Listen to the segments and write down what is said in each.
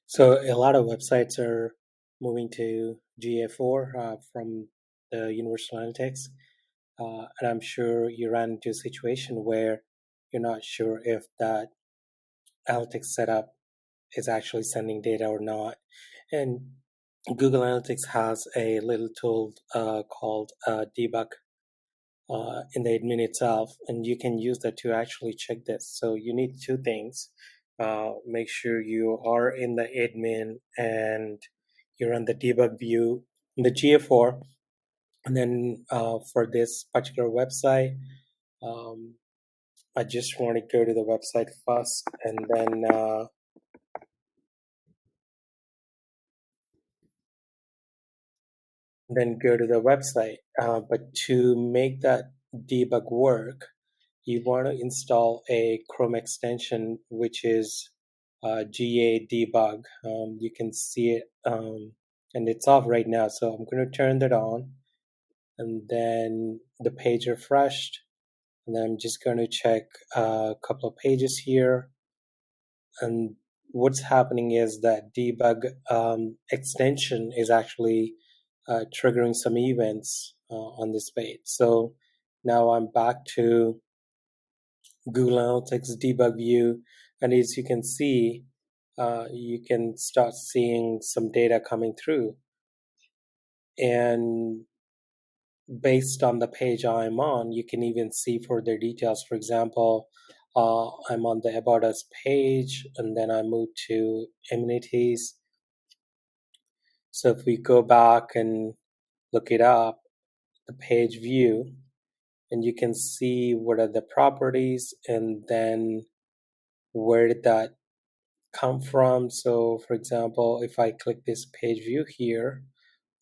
So a lot of websites are moving to GA4 from the Universal Analytics, and I'm sure you ran into a situation where you're not sure if that analytics setup is actually sending data or not. And Google Analytics has a little tool called Debug in the admin itself, and you can use that to actually check this. So you need two things. Make sure you are in the admin and you're on the debug view in the GA4. And then for this particular website, um, I just want to go to the website first and then go to the website. But to make that debug work, you want to install a Chrome extension, which is GA debug. You can see it, and it's off right now. So I'm going to turn that on, and then the page refreshed. And then I'm just going to check a couple of pages here. And what's happening is that debug extension is actually triggering some events on this page. So now I'm back to Google Analytics debug view, and as you can see, you can start seeing some data coming through. And based on the page I'm on, you can even see further details. For example, I'm on the About Us page, and then I move to amenities. So if we go back and look it up, the page view, and you can see what are the properties, and then where did that come from. So for example, if I click this page view here,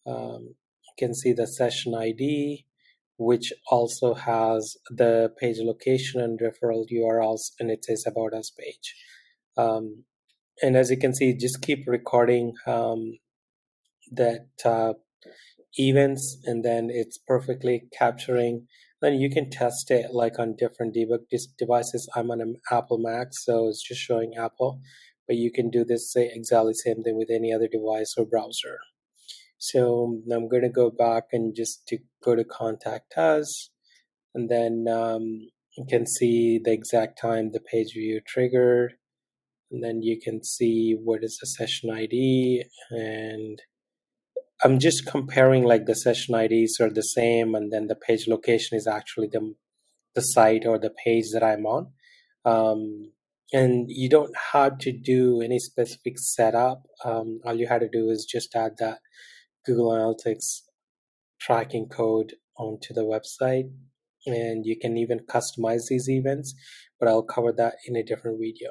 you can see the session ID, which also has the page location and referral URLs, and it says About Us page. And as you can see, just keep recording that events, and then it's perfectly capturing. Then you can test it like on different debug devices. I'm on an Apple Mac, so it's just showing Apple, but you can do this exactly same thing with any other device or browser. So I'm going to go back and just to go to Contact Us, and then you can see the exact time the page view triggered, and then you can see what is the session ID, and I'm just comparing like the session IDs are the same, and then the page location is actually the site or the page that I'm on. And you don't have to do any specific setup. All you had to do is just add that Google Analytics tracking code onto the website, and you can even customize these events, but I'll cover that in a different video.